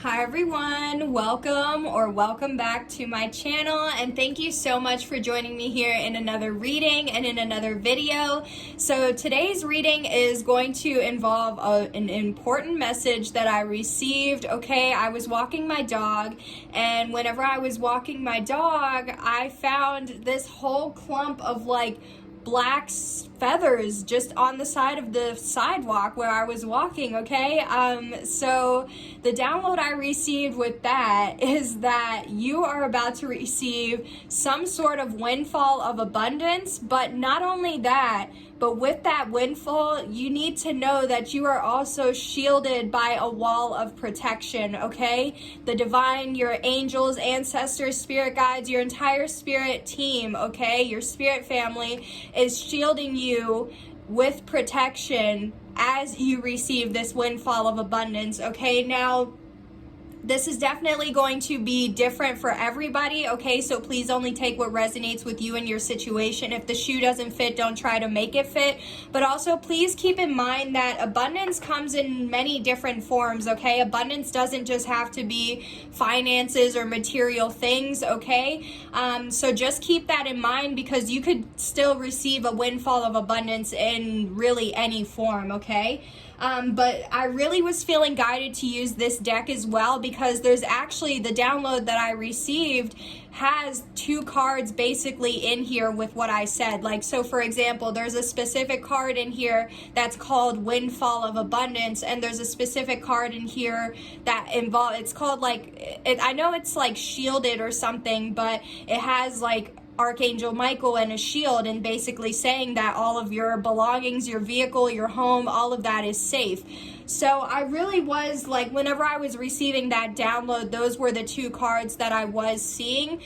Hi everyone, welcome back to my channel, and thank you so much for joining me here in another reading and in another video. So today's reading is going to involve an important message that I received. Okay, I was walking my dog, and whenever I was walking my dog, I found this whole clump of like black feathers just on the side of the sidewalk where I was walking. Okay, so the download I received with that is that you are about to receive some sort of windfall of abundance, but not only that, but with that windfall, you need to know that you are also shielded by a wall of protection, okay? The divine, your angels, ancestors, spirit guides, your entire spirit team, okay? Your spirit family is shielding you with protection as you receive this windfall of abundance, okay? Now, this is definitely going to be different for everybody, okay? So please only take what resonates with you and your situation. If the shoe doesn't fit, don't try to make it fit. But also, please keep in mind that abundance comes in many different forms, okay? Abundance doesn't just have to be finances or material things, okay? So just keep that in mind, because you could still receive a windfall of abundance in really any form, okay? But I really was feeling guided to use this deck as well, because there's actually, the download that I received has two cards basically in here with what I said. Like, so for example, there's a specific card in here that's called Windfall of Abundance, and there's a specific card in here that it's called like, I know it's like shielded or something, but it has like Archangel Michael and a shield, and basically saying that all of your belongings, your vehicle, your home, all of that is safe. So I really was like, whenever I was receiving that download, those were the two cards that I was seeing.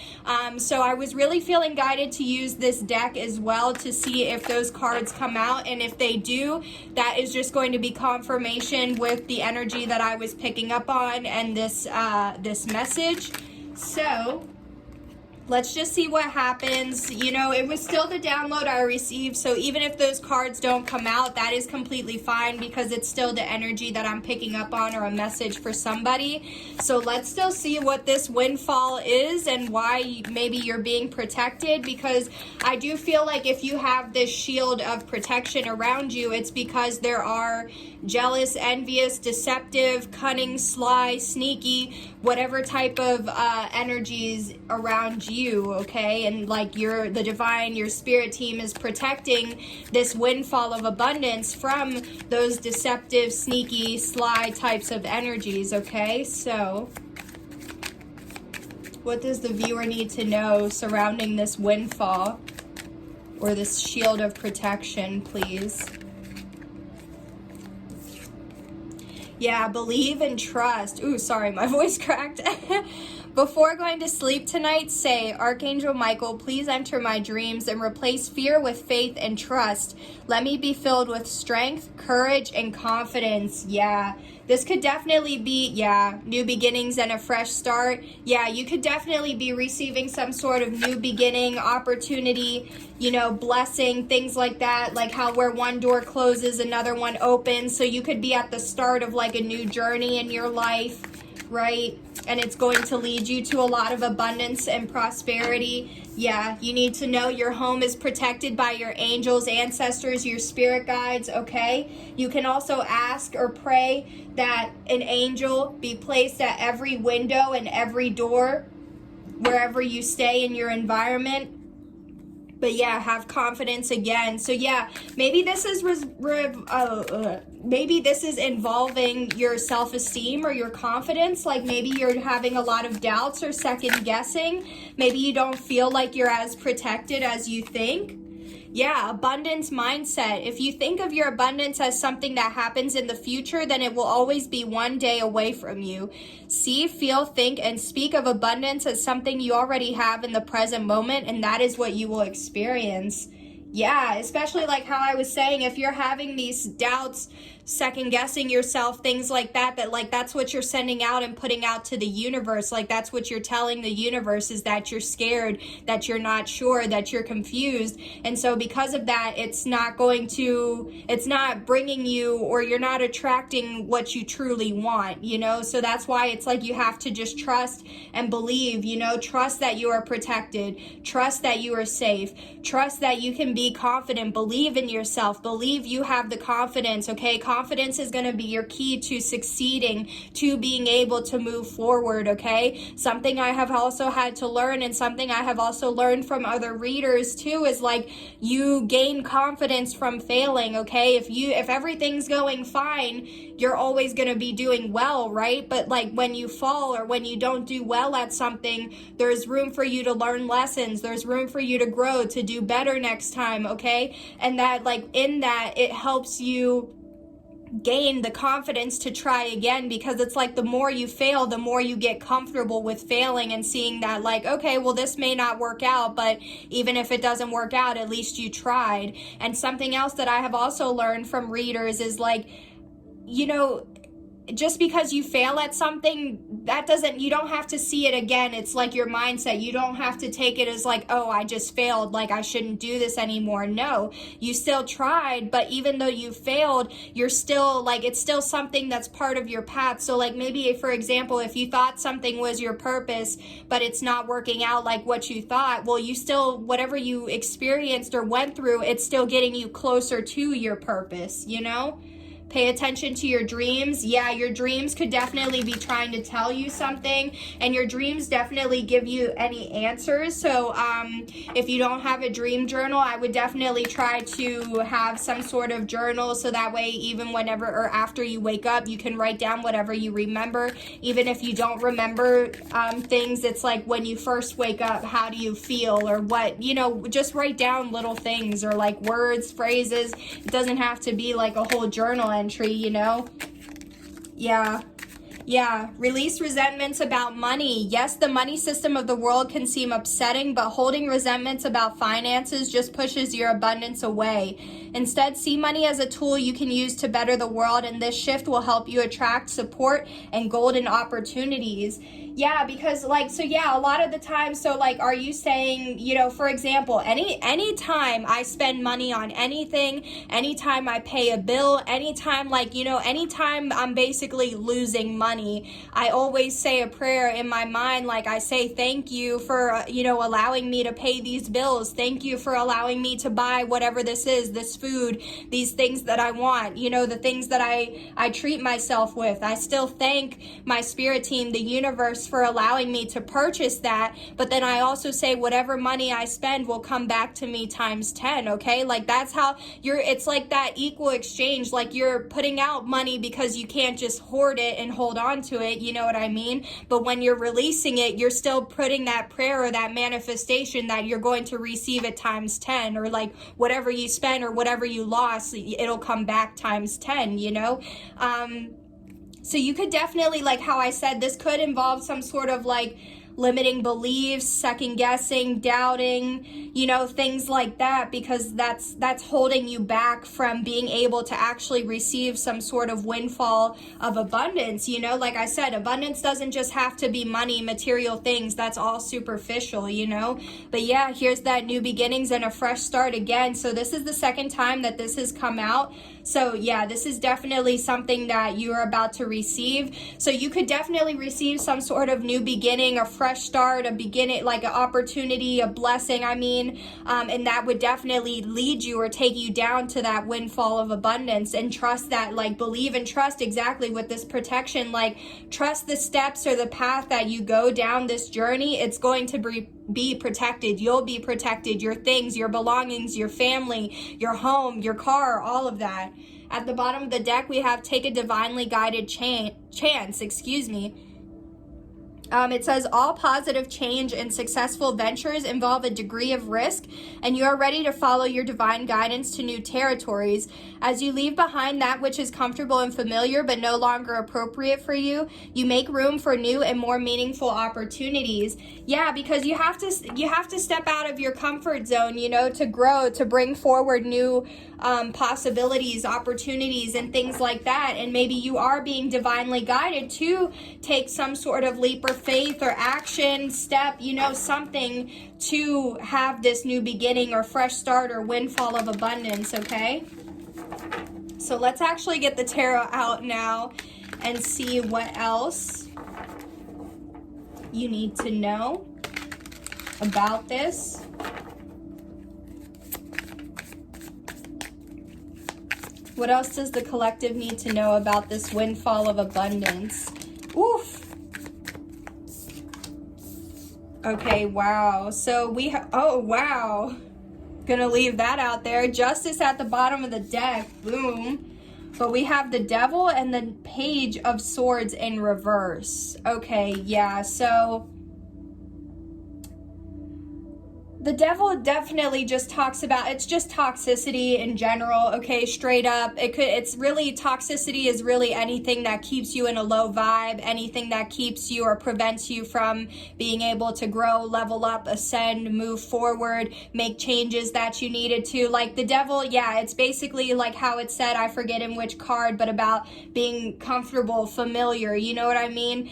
So I was really feeling guided to use this deck as well to see if those cards come out, and if they do, that is just going to be confirmation with the energy that I was picking up on and this message. So let's just see what happens. You know, it was still the download I received, so even if those cards don't come out, that is completely fine, because it's still the energy that I'm picking up on, or a message for somebody. So let's still see what this windfall is and why maybe you're being protected, because I do feel like if you have this shield of protection around you, it's because there are jealous, envious, deceptive, cunning, sly, sneaky, whatever type of energies around you, okay? And like the divine, your spirit team is protecting this windfall of abundance from those deceptive, sneaky, sly types of energies, okay? So what does the viewer need to know surrounding this windfall or this shield of protection, please? Yeah, believe and trust. Ooh, sorry, my voice cracked. Before going to sleep tonight, say, Archangel Michael, please enter my dreams and replace fear with faith and trust. Let me be filled with strength, courage, and confidence. Yeah, this could definitely be, new beginnings and a fresh start. Yeah, you could definitely be receiving some sort of new beginning, opportunity, you know, blessing, things like that. Like how where one door closes, another one opens. So you could be at the start of like a new journey in your life, right? And it's going to lead you to a lot of abundance and prosperity. Yeah, you need to know your home is protected by your angels, ancestors, your spirit guides, okay? You can also ask or pray that an angel be placed at every window and every door wherever you stay in your environment. But yeah, have confidence again. So yeah, maybe this is maybe this is involving your self-esteem or your confidence. Like maybe you're having a lot of doubts or second guessing. Maybe you don't feel like you're as protected as you think. Yeah, abundance mindset. If you think of your abundance as something that happens in the future, then it will always be one day away from you. See, feel, think, and speak of abundance as something you already have in the present moment, and that is what you will experience. Yeah, especially like how I was saying, if you're having these doubts, second guessing yourself, things like that like that's what you're sending out and putting out to the universe. Like that's what you're telling the universe, is that you're scared, that you're not sure, that you're confused. And so because of that, it's not bringing you, or you're not attracting what you truly want, you know? So that's why it's like you have to just trust and believe, you know, trust that you are protected, trust that you are safe, trust that you can be confident, believe in yourself, believe you have the confidence, okay? Confidence is going to be your key to succeeding, to being able to move forward, okay? Something I have also had to learn, and something I have also learned from other readers too, is like you gain confidence from failing, okay? If everything's going fine, you're always going to be doing well, right? But like when you fall or when you don't do well at something, there's room for you to learn lessons. There's room for you to grow, to do better next time, okay? And that, like, in that, it helps you gain the confidence to try again, because it's like the more you fail, the more you get comfortable with failing and seeing that, like, okay, well, this may not work out, but even if it doesn't work out, at least you tried. And something else that I have also learned from readers is like, you know, just because you fail at something, you don't have to see it again. It's like your mindset. You don't have to take it as like, oh, I just failed, like I shouldn't do this anymore. No, you still tried, but even though you failed, you're still like, it's still something that's part of your path. So like maybe, for example, if you thought something was your purpose, but it's not working out like what you thought, well, you still, whatever you experienced or went through, it's still getting you closer to your purpose, you know? Pay attention to your dreams. Yeah, your dreams could definitely be trying to tell you something, and your dreams definitely give you any answers. So if you don't have a dream journal, I would definitely try to have some sort of journal, so that way even whenever or after you wake up, you can write down whatever you remember. Even if you don't remember things, it's like when you first wake up, how do you feel, or what, you know, just write down little things, or like words, phrases. It doesn't have to be like a whole journal entry, you know? Yeah, release resentments about money. Yes, the money system of the world can seem upsetting, but holding resentments about finances just pushes your abundance away. Instead, see money as a tool you can use to better the world, and this shift will help you attract support and golden opportunities. Yeah, because like, so yeah, a lot of the time, so like, are you saying, you know, for example, any time I spend money on anything, anytime I pay a bill, anytime, like, you know, anytime I'm basically losing money, I always say a prayer in my mind. Like I say, thank you for, you know, allowing me to pay these bills. Thank you for allowing me to buy whatever this is, this food, these things that I want, you know, the things that I treat myself with. I still thank my spirit team, the universe, for allowing me to purchase that. But then I also say whatever money I spend will come back to me times 10, okay? Like that's how it's like that equal exchange. Like you're putting out money because you can't just hoard it and hold on to it, you know what I mean? But when you're releasing it, you're still putting that prayer or that manifestation that you're going to receive it times 10, or like whatever you spend or whatever you lost, it'll come back times 10, you know? So you could definitely, like how I said, this could involve some sort of like limiting beliefs, second guessing, doubting, you know, things like that, because that's holding you back from being able to actually receive some sort of windfall of abundance. You know, like I said, abundance doesn't just have to be money, material things. That's all superficial, you know. But yeah, here's that new beginnings and a fresh start again. So this is the second time that this has come out. So yeah, this is definitely something that you are about to receive. So you could definitely receive some sort of new beginning, a fresh start, a beginning, like an opportunity, a blessing, I mean, and that would definitely lead you or take you down to that windfall of abundance. And trust that, like, believe and trust exactly with this protection, like trust the steps or the path that you go down this journey. It's going to be protected. You'll be protected. Your things, your belongings, your family, your home, your car, all of that. At the bottom of the deck, we have take a divinely guided chance. It says all positive change and successful ventures involve a degree of risk, and you are ready to follow your divine guidance to new territories. As you leave behind that which is comfortable and familiar but no longer appropriate for you, you make room for new and more meaningful opportunities. Yeah, because you have to step out of your comfort zone, you know, to grow, to bring forward new possibilities, opportunities, and things like that. And maybe you are being divinely guided to take some sort of leap or faith or action step, you know, something to have this new beginning or fresh start or windfall of abundance. Okay, so let's actually get the tarot out now and see what else you need to know about this. What else does the collective need to know about this windfall of abundance? Oof. Okay, wow. So we have, oh, wow. Gonna leave that out there. Justice at the bottom of the deck. Boom. But we have the Devil and the Page of Swords in reverse. Okay, yeah, so the Devil definitely just talks about, it's just toxicity in general, okay, straight up. It's really, toxicity is really anything that keeps you in a low vibe, anything that keeps you or prevents you from being able to grow, level up, ascend, move forward, make changes that you needed to. Like the Devil, yeah, it's basically like how it said, I forget in which card, but about being comfortable, familiar, you know what I mean?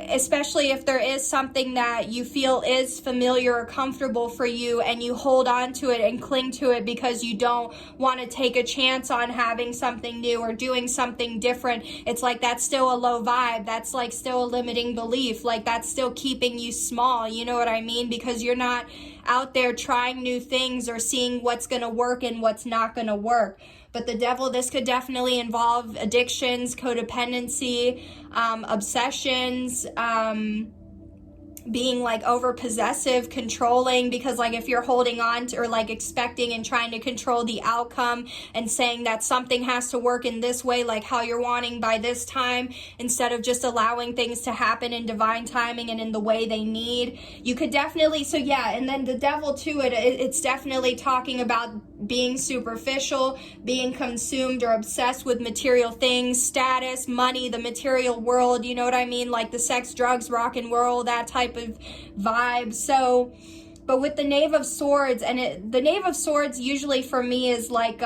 Especially if there is something that you feel is familiar or comfortable for you and you hold on to it and cling to it because you don't want to take a chance on having something new or doing something different. It's like that's still a low vibe. That's like still a limiting belief. Like that's still keeping you small. You know what I mean? Because you're not out there trying new things or seeing what's going to work and what's not going to work. But the Devil, this could definitely involve addictions, codependency, obsessions, being like over possessive, controlling, because like if you're holding on to or like expecting and trying to control the outcome and saying that something has to work in this way, like how you're wanting by this time, instead of just allowing things to happen in divine timing and in the way they need, you could definitely, so yeah. And then the Devil too, it's definitely talking about being superficial, being consumed or obsessed with material things, status, money, the material world, you know what I mean? Like the sex, drugs, rock and roll, that type of vibe. So, but with the Knave of Swords, and the Knave of Swords usually for me is like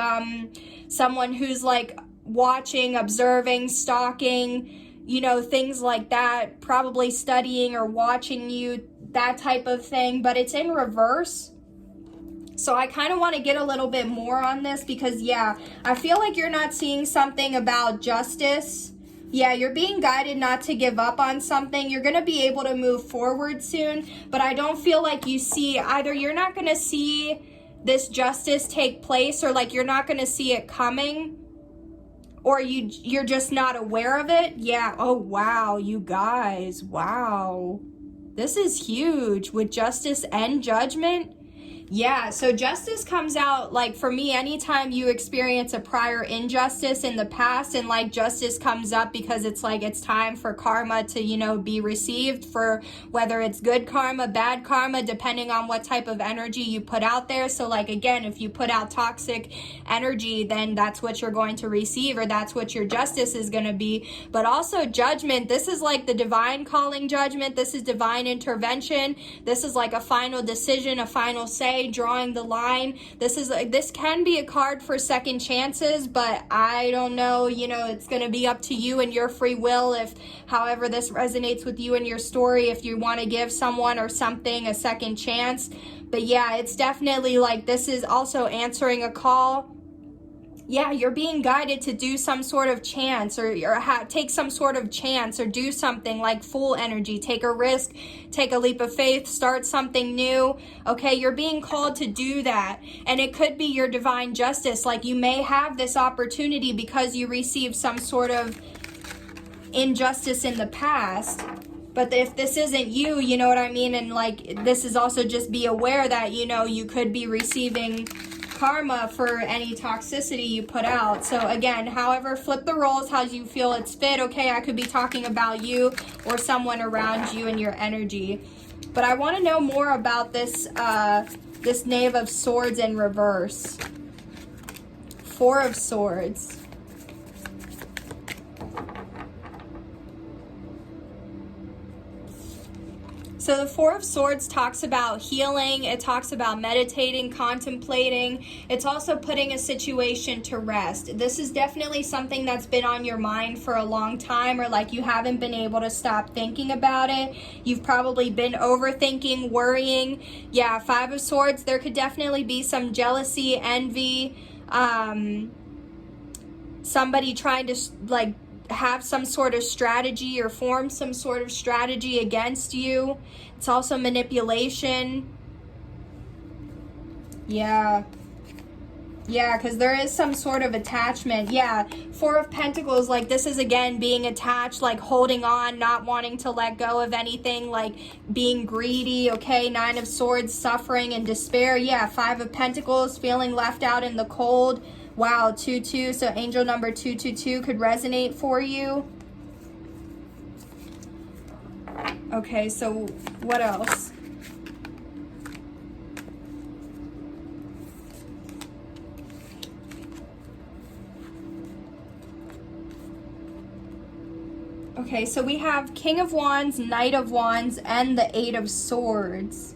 someone who's like watching, observing, stalking, you know, things like that, probably studying or watching you, that type of thing, but it's in reverse. So I kind of want to get a little bit more on this because, yeah, I feel like you're not seeing something about justice. Yeah, you're being guided not to give up on something. You're going to be able to move forward soon, but I don't feel like you see, either you're not going to see this justice take place, or like you're not going to see it coming, or you're just not aware of it. Yeah, oh wow, you guys, wow. This is huge with Justice and Judgment. Yeah, so justice comes out, like for me, anytime you experience a prior injustice in the past and like justice comes up because it's like it's time for karma to, you know, be received, for whether it's good karma, bad karma, depending on what type of energy you put out there. So like, again, if you put out toxic energy, then that's what you're going to receive, or that's what your justice is going to be. But also Judgment, this is like the divine calling judgment. This is divine intervention. This is like a final decision, a final say, drawing the line. This can be a card for second chances, but I don't know, you know, it's going to be up to you and your free will, if however this resonates with you and your story, if you want to give someone or something a second chance. But yeah, it's definitely like this is also answering a call. Yeah, you're being guided to do some sort of chance, or take some sort of chance, or do something like full energy, take a risk, take a leap of faith, start something new. Okay, you're being called to do that. And it could be your divine justice. Like you may have this opportunity because you received some sort of injustice in the past. But if this isn't you, you know what I mean? And like, this is also just be aware that, you know, you could be receiving karma for any toxicity you put out. So again, however, flip the roles how you feel it's fit. Okay, I could be talking about you or someone around you and your energy. But I want to know more about this this Knave of Swords in reverse. Four of Swords. So the Four of Swords talks about healing. It talks about meditating, contemplating. It's also putting a situation to rest. This is definitely something that's been on your mind for a long time, or like you haven't been able to stop thinking about it. You've probably been overthinking, worrying. Yeah, Five of Swords, there could definitely be some jealousy, envy, somebody trying to like have some sort of strategy or form some sort of strategy against you. It's also manipulation. Yeah, because there is some sort of attachment. Yeah, Four of Pentacles, like this is again being attached, like holding on, not wanting to let go of anything, like being greedy. Okay, Nine of Swords, suffering and despair. Yeah, Five of Pentacles, feeling left out in the cold. Wow, 2-2, so angel number 222 could resonate for you. Okay, so what else? Okay, so we have King of Wands, Knight of Wands, and the Eight of Swords.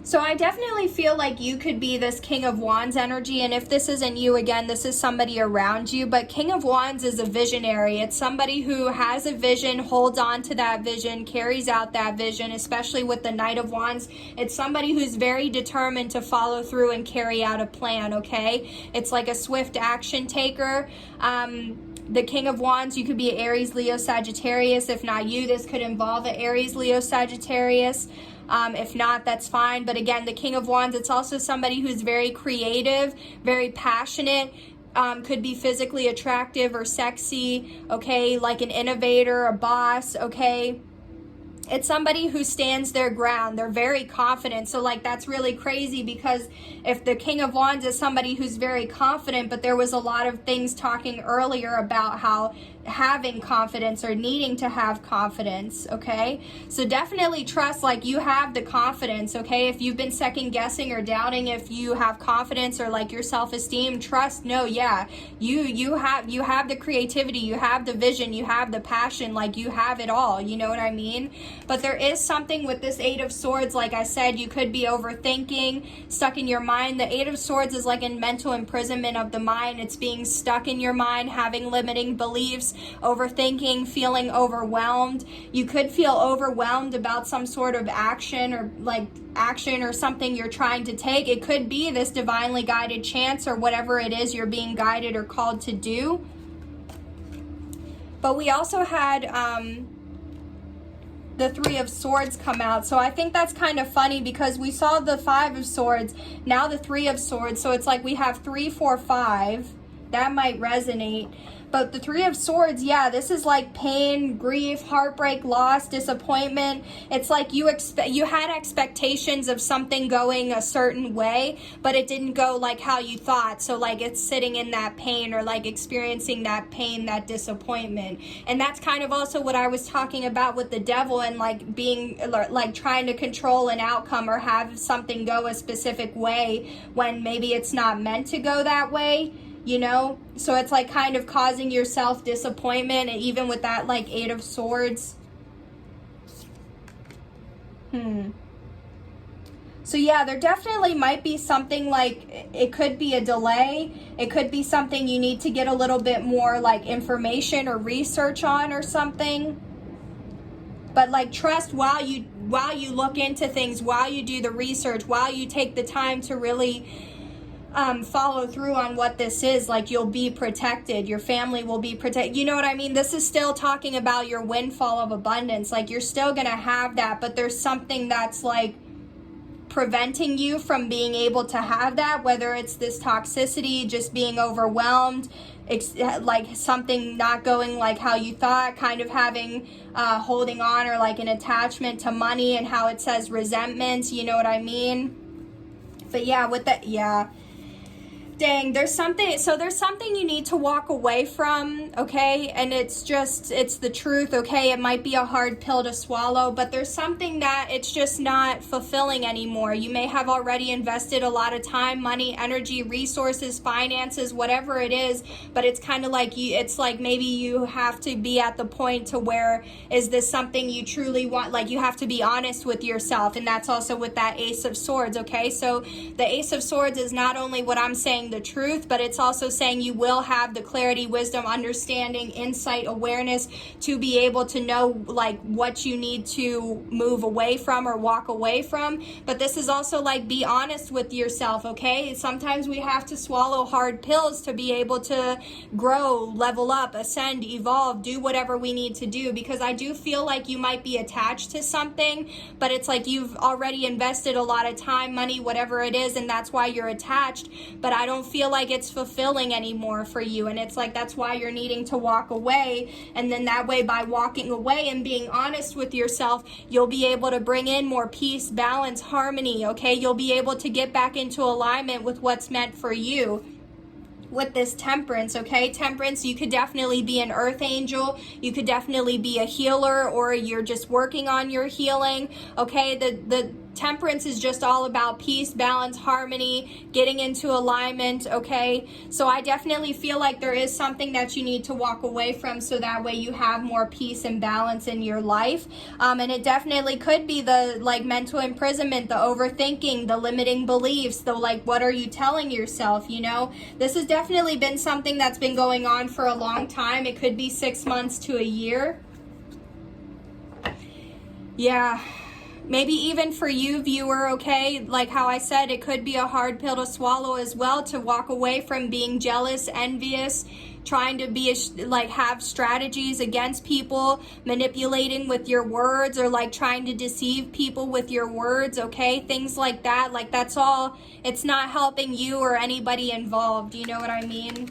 So I definitely feel like you could be this King of Wands energy, and if this isn't you, again, this is somebody around you. But King of Wands is a visionary. It's somebody who has a vision, holds on to that vision, carries out that vision, especially with the Knight of Wands. It's somebody who's very determined to follow through and carry out a plan, okay? It's like a swift action taker. The King of Wands, you could be Aries, Leo, Sagittarius. If not you, this could involve an Aries, Leo, Sagittarius. If not, that's fine. But again, the King of Wands, it's also somebody who's very creative, very passionate, could be physically attractive or sexy, okay, like an innovator, a boss, okay. It's somebody who stands their ground. They're very confident. So like that's really crazy, because if the King of Wands is somebody who's very confident, but there was a lot of things talking earlier about how having confidence or needing to have confidence, okay? So definitely trust, like you have the confidence, okay? If you've been second guessing or doubting if you have confidence or like your self-esteem, trust, no, yeah, you have the creativity, you have the vision, you have the passion, like you have it all, you know what I mean? But there is something with this Eight of Swords, like I said, you could be overthinking, stuck in your mind. The Eight of Swords is like in mental imprisonment of the mind. It's being stuck in your mind, having limiting beliefs, overthinking, feeling overwhelmed. You could feel overwhelmed about some sort of action or something you're trying to take. It could be this divinely guided chance or whatever it is you're being guided or called to do. But we also had the Three of Swords come out. So I think that's kind of funny, because we saw the Five of Swords, now the Three of Swords. So it's like we have 3, 4, 5. That might resonate. But the Three of Swords, yeah, this is like pain, grief, heartbreak, loss, disappointment. It's like you had expectations of something going a certain way, but it didn't go like how you thought. So like it's sitting in that pain, or like experiencing that pain, that disappointment. And that's kind of also what I was talking about with the Devil, and like being like trying to control an outcome or have something go a specific way when maybe it's not meant to go that way. You know, so it's like kind of causing yourself disappointment, and even with that like Eight of Swords. So yeah, there definitely might be something, like it could be a delay. It could be something you need to get a little bit more like information or research on or something. But like trust while you look into things, while you do the research, while you take the time to really follow through on what this is, like you'll be protected, your family will be protected, you know what I mean? This is still talking about your windfall of abundance, like you're still gonna have that, but there's something that's like preventing you from being able to have that, whether it's this toxicity, just being overwhelmed, like something not going like how you thought, kind of having holding on or like an attachment to money, and how it says resentment, you know what I mean? But yeah, with that, yeah, dang, there's something you need to walk away from, okay? And it's the truth, okay? It might be a hard pill to swallow, but there's something that it's just not fulfilling anymore. You may have already invested a lot of time, money, energy, resources, finances, whatever it is, but it's kind of like it's like maybe you have to be at the point to where, is this something you truly want? Like, you have to be honest with yourself, and that's also with that Ace of Swords, okay? So the Ace of Swords is not only what I'm saying, the truth, but it's also saying you will have the clarity, wisdom, understanding, insight, awareness to be able to know like what you need to move away from or walk away from. But this is also like, be honest with yourself, okay? Sometimes we have to swallow hard pills to be able to grow, level up, ascend, evolve, do whatever we need to do, because I do feel like you might be attached to something, but it's like you've already invested a lot of time, money, whatever it is, and that's why you're attached. But I don't feel like it's fulfilling anymore for you, and it's like that's why you're needing to walk away. And then that way, by walking away and being honest with yourself, you'll be able to bring in more peace, balance, harmony, okay? You'll be able to get back into alignment with what's meant for you. With this Temperance, okay? Temperance, you could definitely be an earth angel. You could definitely be a healer, or you're just working on your healing, okay? The Temperance is just all about peace, balance, harmony, getting into alignment, okay? So I definitely feel like there is something that you need to walk away from, so that way you have more peace and balance in your life. And it definitely could be the like mental imprisonment, the overthinking, the limiting beliefs, the like, what are you telling yourself, you know? This has definitely been something that's been going on for a long time. It could be 6 months to a year. Yeah. Maybe even for you, viewer, okay? Like how I said, it could be a hard pill to swallow as well, to walk away from being jealous, envious, trying to be like have strategies against people, manipulating with your words, or like trying to deceive people with your words, okay? Things like that. Like, that's all, it's not helping you or anybody involved, you know what I mean?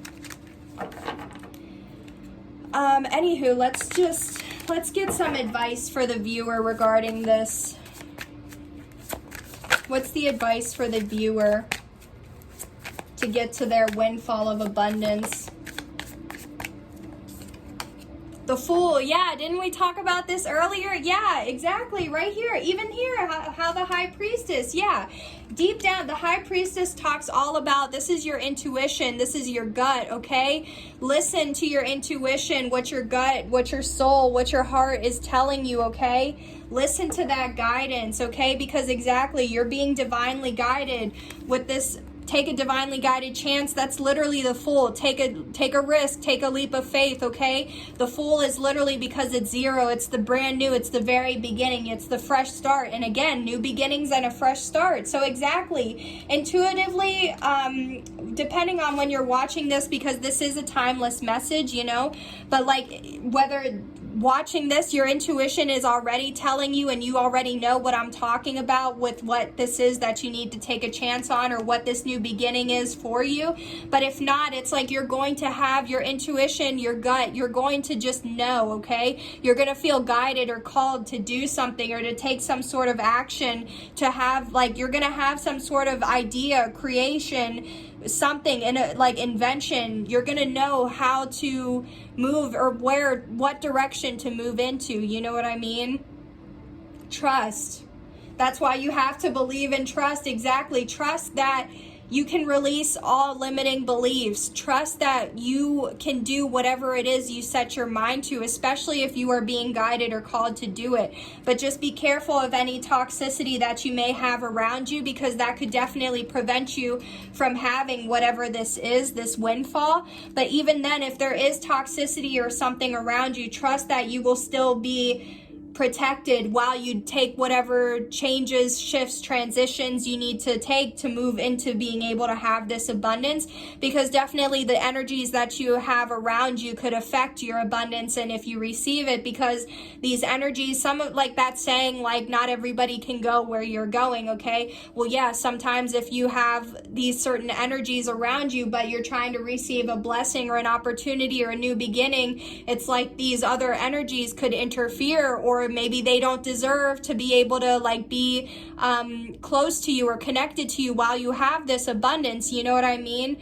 Anywho, let's get some advice for the viewer regarding this. What's the advice for the viewer to get to their windfall of abundance? The Fool, yeah, didn't we talk about this earlier? Yeah, exactly, right here, even here, how the High Priestess, yeah. Deep down, the High Priestess talks all about, this is your intuition, this is your gut, okay? Listen to your intuition, what your gut, what your soul, what your heart is telling you, okay? Listen to that guidance, okay? Because exactly, you're being divinely guided with this. Take a divinely guided chance. That's literally the Fool. Take a risk, take a leap of faith, okay? The Fool is literally, because it's zero, it's the brand new, it's the very beginning, it's the fresh start. And again, new beginnings and a fresh start. So exactly, intuitively, depending on when you're watching this, because this is a timeless message, you know, but like, whether watching this, your intuition is already telling you, and you already know what I'm talking about with what this is that you need to take a chance on, or what this new beginning is for you. But if not, it's like you're going to have your intuition, your gut, you're going to just know, okay? You're going to feel guided or called to do something, or to take some sort of action, to have, like, you're going to have some sort of idea, creation, something in a like invention. You're gonna know how to move, or what direction to move into, you know what I mean? Trust. That's why you have to believe and trust. Exactly. Trust that you can release all limiting beliefs. Trust that you can do whatever it is you set your mind to, especially if you are being guided or called to do it. But just be careful of any toxicity that you may have around you, because that could definitely prevent you from having whatever this is, this windfall. But even then, if there is toxicity or something around you, trust that you will still be protected while you take whatever changes, shifts, transitions you need to take to move into being able to have this abundance, because definitely the energies that you have around you could affect your abundance and if you receive it, because these energies, some of, like that saying, like, not everybody can go where you're going, okay? Well, yeah, sometimes if you have these certain energies around you but you're trying to receive a blessing or an opportunity or a new beginning, it's like these other energies could interfere, or maybe they don't deserve to be able to like be close to you or connected to you while you have this abundance, you know what I mean?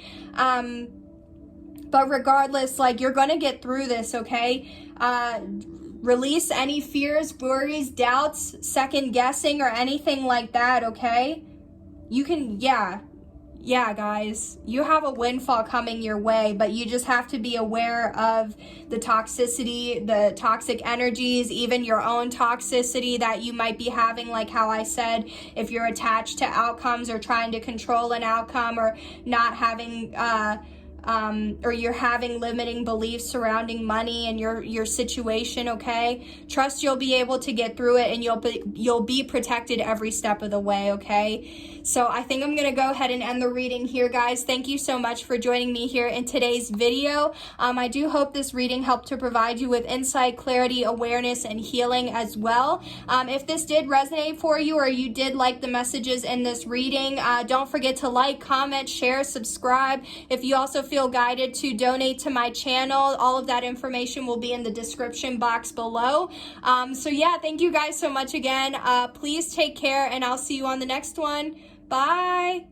But regardless, like, you're gonna get through this, okay? Release any fears, worries, doubts, second guessing, or anything like that, okay? You can, yeah, guys, you have a windfall coming your way, but you just have to be aware of the toxicity, the toxic energies, even your own toxicity that you might be having, like how I said, if you're attached to outcomes or trying to control an outcome, or not having, or you're having limiting beliefs surrounding money and your situation, okay? Trust you'll be able to get through it, and you'll be protected every step of the way, okay? So I think I'm gonna go ahead and end the reading here, guys. Thank you so much for joining me here in today's video. I do hope this reading helped to provide you with insight, clarity, awareness, and healing as well. If this did resonate for you, or you did like the messages in this reading, don't forget to like, comment, share, subscribe. If you also feel guided to donate to my channel, all of that information will be in the description box below. So yeah, thank you guys so much again. Please take care, and I'll see you on the next one. Bye.